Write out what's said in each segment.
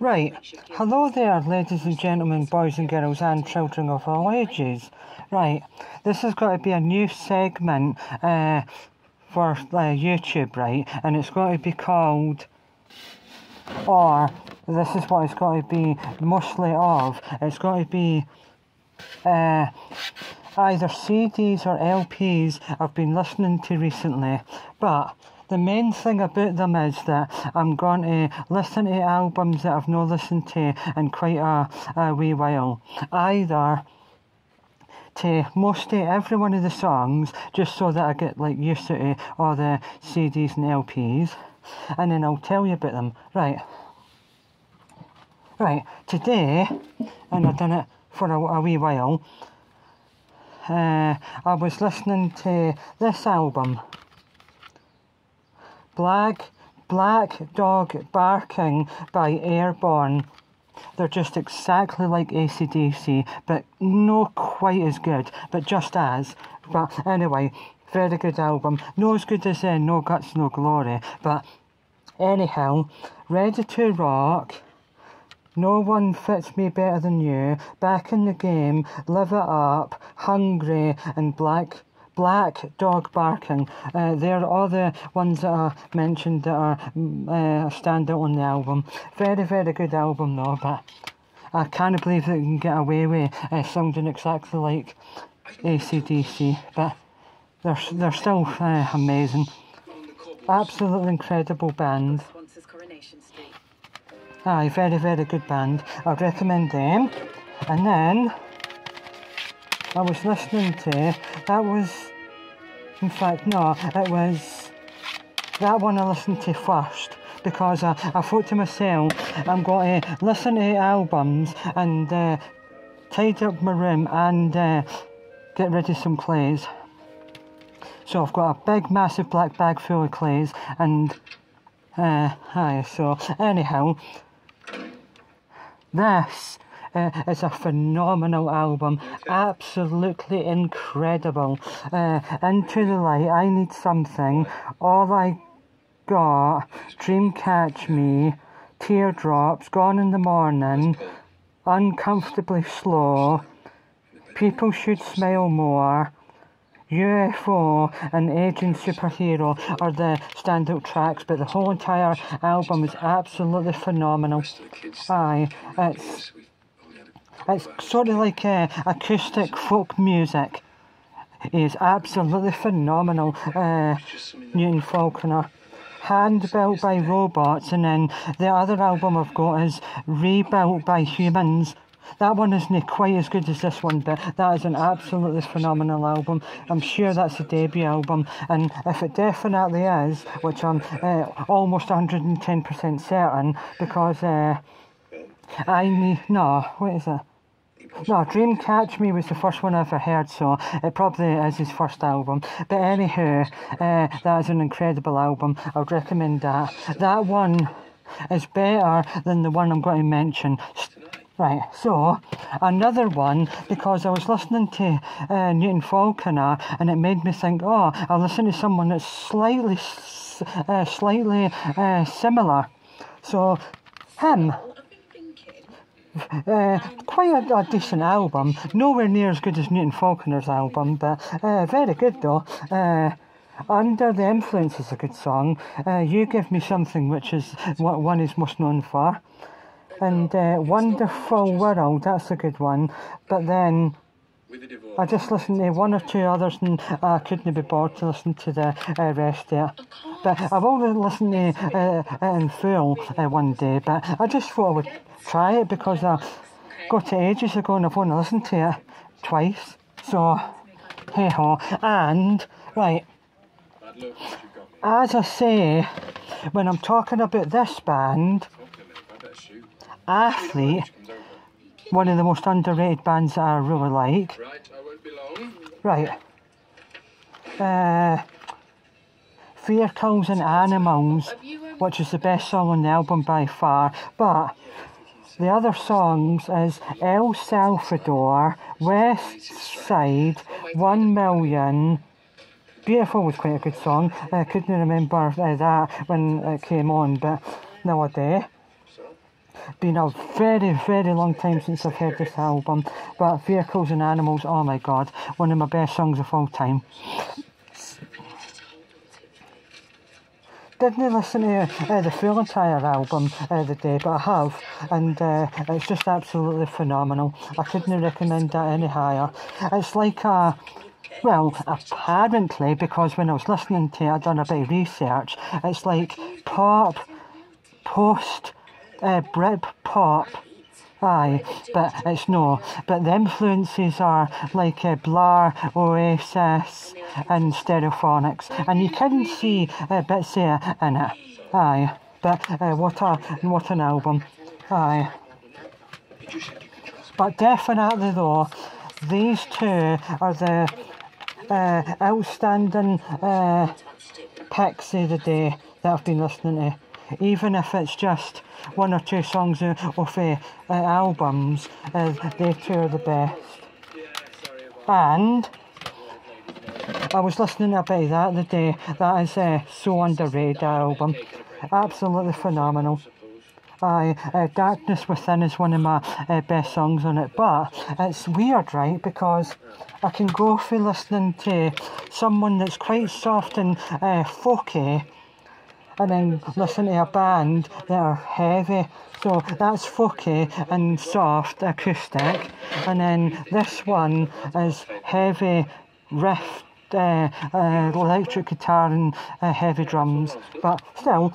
Right, hello there ladies and gentlemen, boys and girls and children of all ages. Right, this has got to be a new segment for YouTube, right, and it's got to be called, or this is what it's got to be mostly of, it's got to be either CDs or LPs I've been listening to recently, but the main thing about them is that I'm going to listen to albums that I've not listened to in quite a wee while. Either to mostly every one of the songs, just so that I get used to all the CDs and LPs, and then I'll tell you about them. Right, today, and I've done it for a wee while, I was listening to this album, Black Dog Barking by Airborne. They're just exactly like AC/DC, but not quite as good, but just as. But anyway, very good album. Not as good as No Guts, No Glory, but anyhow, Ready to Rock, No One Fits Me Better Than You, Back in the Game, Live It Up, Hungry, and Black Dog Barking. They're all the ones that I mentioned that are standout on the album. Very, very good album though, but I can't believe that you can get away with sounding exactly like AC/DC, but they're still amazing. Absolutely incredible band. Aye, very, very good band. I'd recommend them. And then I was listening to, that was that one I listened to first, because I thought to myself, I'm going to listen to albums and tidy up my room and get rid of some clays. So I've got a big massive black bag full of clays, and so anyhow, this is a phenomenal album, absolutely incredible. Into the Light, I Need Something, All I Got, Dream Catch Me, Teardrops, Gone in the Morning, Uncomfortably Slow, People Should Smile More, UFO and Aging Superhero are the standout tracks, but the whole entire album is absolutely phenomenal. Aye, it's sort of like acoustic folk music. It is absolutely phenomenal. Newton Falconer. Hand-Built by Robots, and then the other album I've got is Rebuilt by Humans. That one isn't quite as good as this one, but that is an absolutely phenomenal album. I'm sure that's a debut album, and if it definitely is, which I'm almost 110% certain, because Dream Catch Me was the first one I ever heard, so it probably is his first album. But anywho, that is an incredible album. I would recommend that. That one is better than the one I'm going to mention. Right, so another one, because I was listening to Newton Falconer, and it made me think, I'll listen to someone that's slightly similar. So him. Quite a decent album, nowhere near as good as Newton Falconer's album, but very good though. Under the Influence is a good song. You Give Me Something, which is what one is most known for, and Wonderful World, that's a good one. But then I just listened to one or two others and I couldn't be bothered to listen to the rest of it. But I've already listened to it in full one day, but I just thought I would try it because I got it ages ago and I've only listened to it twice. So, hey ho. And, right, as I say, when I'm talking about this band, Athlete, one of the most underrated bands that I really like. Right. Fear Kills and Animals, which is the best song on the album by far. But the other songs is El Salvador, West Side, 1 Million. Beautiful was quite a good song. I couldn't remember that when it came on, but nowadays. been a very, very long time since I've heard this album, but Vehicles and Animals, oh my god, one of my best songs of all time. Didn't listen to the full entire album the day, but I have, and it's just absolutely phenomenal. I couldn't recommend that any higher. It's like a, well, apparently, because when I was listening to it, I'd done a bit of research, it's like pop, post, Brit pop. Aye, but it's no. But the influences are like Blur, Oasis and Stereophonics. And you can see bits of it in it. Aye, but what an album. Aye. But definitely though, these two are the outstanding picks of the day that I've been listening to. Even if it's just one or two songs of albums, they two are the best. And I was listening to a bit of that the day. That is So Underrated album. Absolutely phenomenal. Aye, Darkness Within is one of my best songs on it, but it's weird, right, because I can go for listening to someone that's quite soft and folky, and then listen to a band that are heavy. So that's folky and soft acoustic, and then this one is heavy riff, electric guitar and heavy drums. But still,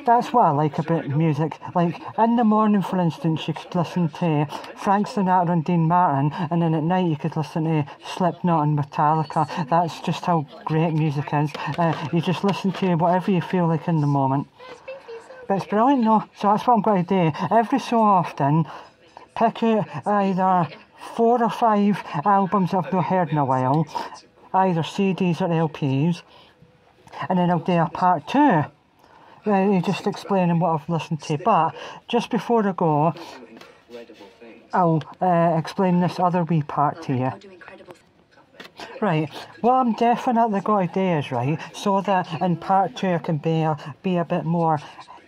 that's what I like about music. Like in the morning, for instance, you could listen to Frank Sinatra and Dean Martin, and then at night you could listen to Slipknot and Metallica. That's just how great music is. You just listen to whatever you feel like in the moment. But it's brilliant, no? So that's what I'm going to do. Every so often, pick out either 4 or 5 albums I've not heard in a while, either CDs or LPs, and then I'll do a part 2. Just explaining what I've listened to. But just before I go, I'll explain this other wee part to you. Right, what I'm definitely going to do is, right, so that in part 2 I can be a bit more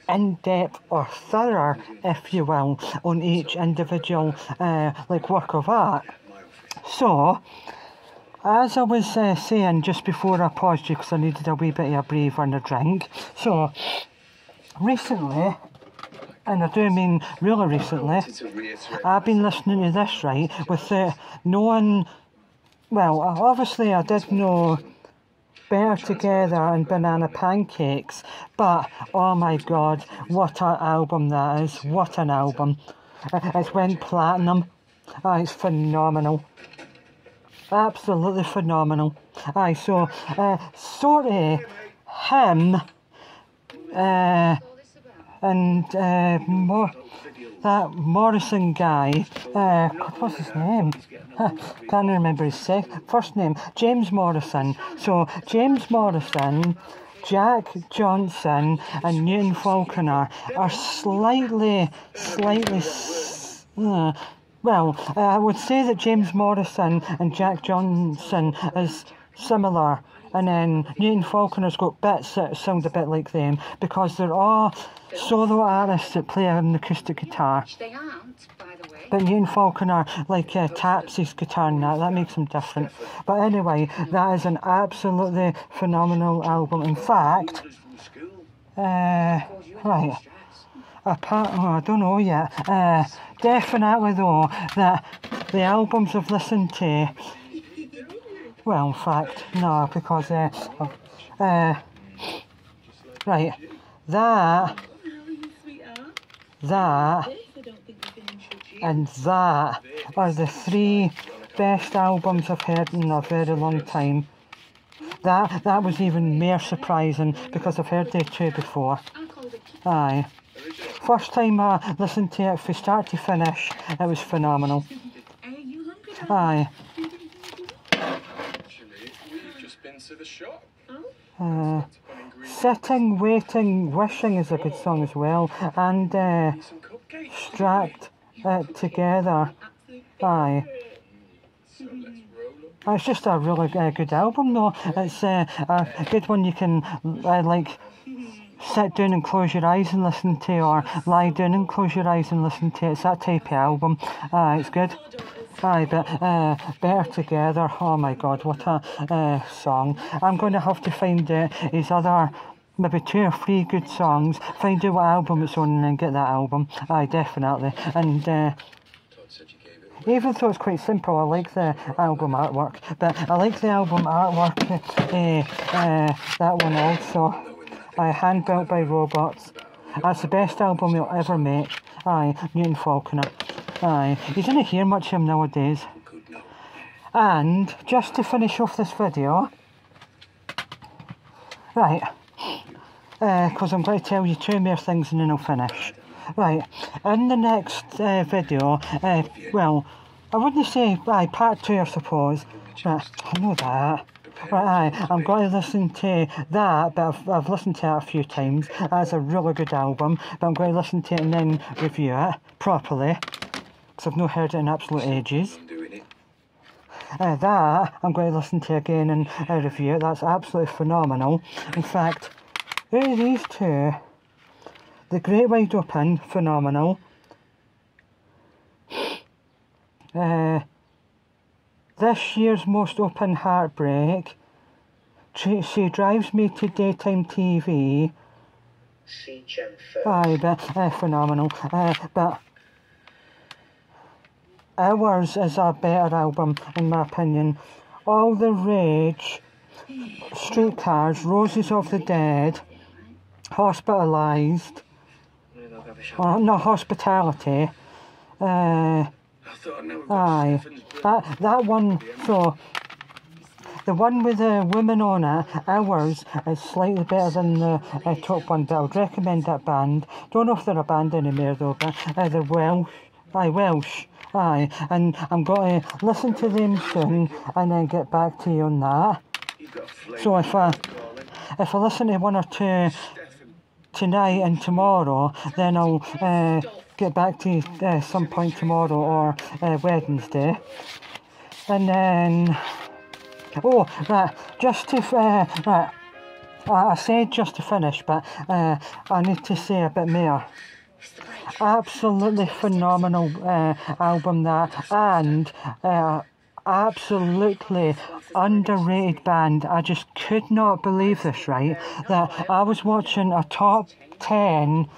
in-depth or thorough, if you will, on each individual like work of art. So, as I was saying just before I paused you, because I needed a wee bit of a breather and a drink, so recently, and I do mean really recently, I've been listening to this, right, without knowing, well, obviously I did know Better Together and Banana Pancakes, but oh my god, what an album that is, what an album. It went platinum. It's phenomenal. Absolutely phenomenal. So sort of him and that Morrison guy, what's his name? Can't remember his first name. James Morrison. So James Morrison, Jack Johnson and Newton Falconer are slightly well, I would say that James Morrison and Jack Johnson is similar, and then Newton Falconer's got bits that sound a bit like them, because they're all solo artists that play an acoustic guitar. They aren't, by the way. But Newton Falconer taps his guitar and that makes him different. But anyway, that is an absolutely phenomenal album. In fact, right, I don't know yet. Definitely though, that the albums I've listened to, well, in fact, no, because right, that and that are the 3 best albums I've heard in a very long time. That was even more surprising, because I've heard the 2 before. Aye. First time I listened to it from start to finish, it was phenomenal. Aye. Sitting, Waiting, Wishing is a good song as well, and Strapped Together. Aye. It's just a really good album though. It's a good one you can like sit down and close your eyes and listen to, or lie down and close your eyes and listen to. It's that type of album. It's good. But Better Together, oh my god, what a song. I'm going to have to find his other, maybe 2 or 3 good songs, find out what album it's on and then get that album. Definitely. And even though it's quite simple, I like the album artwork, but I like the album artwork, that one also. Hand Built by Robots. That's the best album he'll ever make. Newton Faulkner. You don't hear much of him nowadays. And just to finish off this video, right, because I'm going to tell you 2 more things and then I'll finish. Right, in the next video, well, I wouldn't say part 2, I suppose. Right, I know that. Right, I'm going to listen to that, but I've listened to it a few times. That's a really good album, but I'm going to listen to it and then review it properly, because I've not heard it in absolute ages. That I'm going to listen to again and review it. That's absolutely phenomenal. In fact, out of these 2, The Great Wide Open, phenomenal. This year's Most Open Heartbreak, She Drives Me to Daytime TV. But phenomenal. But Hours is a better album, in my opinion. All the Rage, Streetcars, Roses of the Dead, Hospitalised, no, Hospitality. That one, so the one with the women on it, Hours, is slightly better than the top one, but I would recommend that band. Don't know if they're a band anymore though, but they're Welsh. Welsh. And I'm going to listen to them soon and then get back to you on that. So if I listen to 1 or 2 tonight and tomorrow, then I'll get back to you some point tomorrow or Wednesday. And then, just to, I said just to finish, but I need to say a bit more. Absolutely phenomenal album that, and absolutely underrated band. I just could not believe this, right? That I was watching a top 10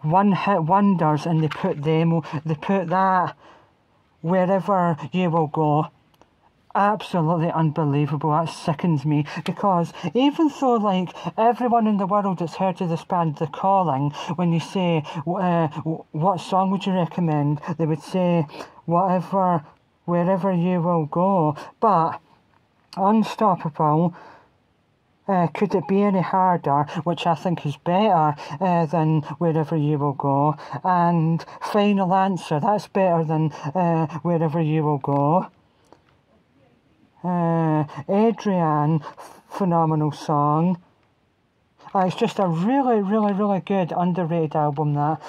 one-hit wonders, and they put that Wherever You Will Go. Absolutely unbelievable. That sickens me, because even though like everyone in the world that's heard of this band, The Calling, when you say what song would you recommend, they would say Wherever You Will Go. But Unstoppable, Could It Be Any Harder, which I think is better than Wherever You Will Go, and Final Answer, that's better than Wherever You Will Go. Adrian, phenomenal song. It's just a really, really, really good underrated album, that.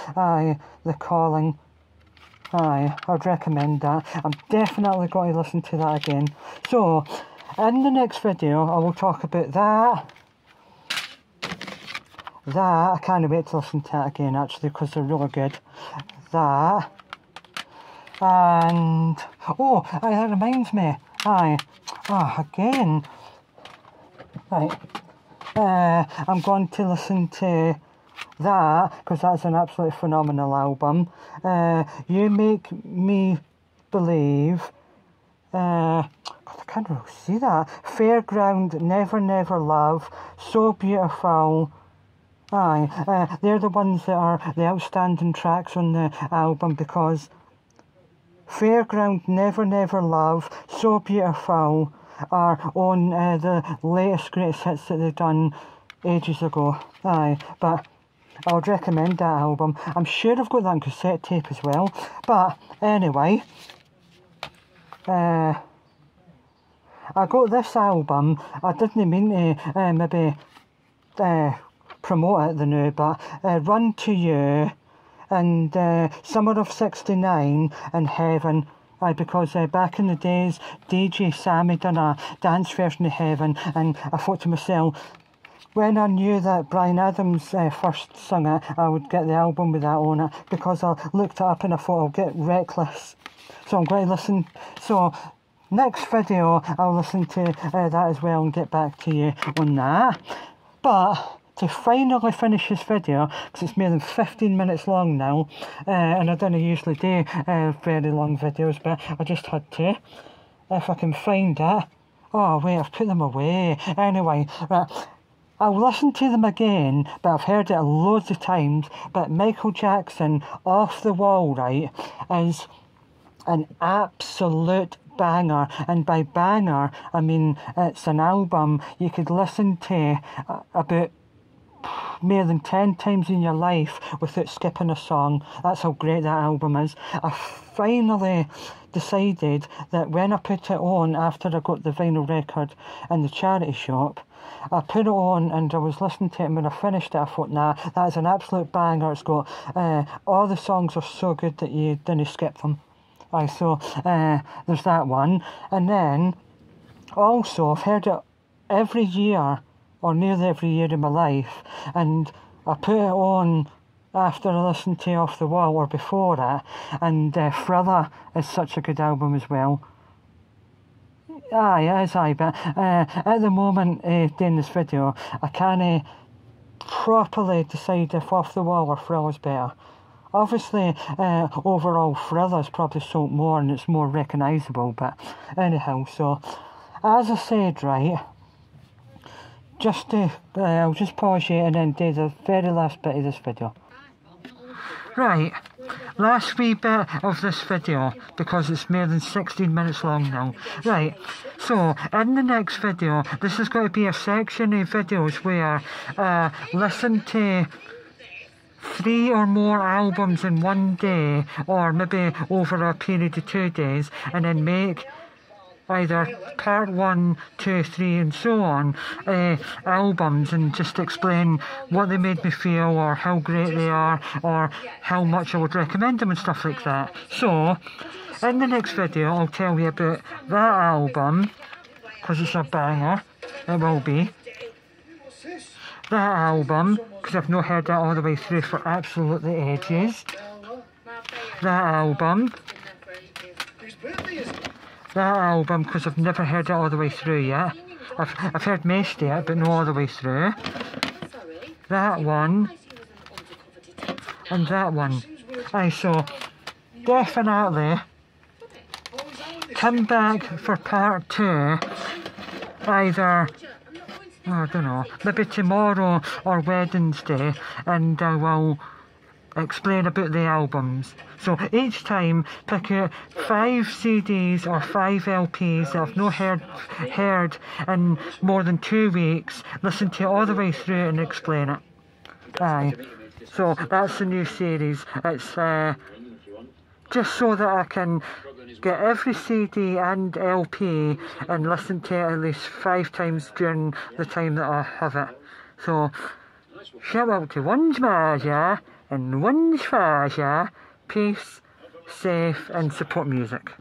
The Calling. I'd recommend that. I'm definitely going to listen to that again. So, in the next video, I will talk about that. I can't wait to listen to that again, actually, because they're really good. That. And, that reminds me. Again. Right. I'm going to listen to that, because that's an absolutely phenomenal album. You Make Me Believe. God, I can't really see that. Fairground, Never Never Love, So Beautiful. They're the ones that are the outstanding tracks on the album, because Fairground, Never Never Love, So Beautiful are on the latest greatest hits that they've done ages ago. But I would recommend that album. I'm sure I've got that on cassette tape as well. But anyway, I got this album. I didn't mean to maybe promote it the new, but Run to You and Summer of '69 and Heaven. Because back in the days, DJ Sammy done a dance version of Heaven, and I thought to myself, when I knew that Bryan Adams first sung it, I would get the album with that on it, because I looked it up and I thought I'll get Reckless. So I'm going to listen. So next video I'll listen to that as well and get back to you on that. But to finally finish this video, because it's more than 15 minutes long now, and I don't usually do very long videos, but I just had to. If I can find it. Oh wait, I've put them away. Anyway, right, I'll listen to them again, but I've heard it loads of times. But Michael Jackson, Off the Wall, right, is an absolute banger. And by banger, I mean it's an album you could listen to about more than 10 times in your life without skipping a song. That's how great that album is. I finally decided that when I put it on after I got the vinyl record in the charity shop, I put it on and I was listening to it, and when I finished it I thought, nah, that is an absolute banger. It's got all the songs are so good that you didn't skip them. So there's that one. And then also I've heard it every year, or nearly every year in my life, and I put it on after I listened to Off the Wall or before that, and Thriller is such a good album as well. Aye, it is, aye, but at the moment doing this video, I can't properly decide if Off the Wall or Thriller's better. Obviously, overall Thriller's probably sold more and it's more recognisable, but anyhow, so as I said, right, I'll just pause you and then do the very last bit of this video. Right, last wee bit of this video, because it's more than 16 minutes long now. Right, so in the next video, this is going to be a section of videos where listen to 3 or more albums in one day, or maybe over a period of 2 days, and then make either part 1, 2, 3 and so on albums, and just explain what they made me feel, or how great they are, or how much I would recommend them and stuff like that. So in the next video I'll tell you about that album, because it's a banger, it will be. That album, because I've not heard that all the way through for absolutely ages. That album, because I've never heard it all the way through yet. I've heard most of it, but not all the way through. That one, and that one. Aye, so definitely come back for part 2, either, I don't know, maybe tomorrow or Wednesday, and I will explain about the albums. So each time pick out 5 CDs or 5 LPs that I've not heard in more than 2 weeks, listen to it all the way through and explain it. Aye, so that's the new series. It's just so that I can get every CD and LP and listen to it at least 5 times during the time that I have it. So shout out to one's Maja and one's Faja. Peace, safe and support music.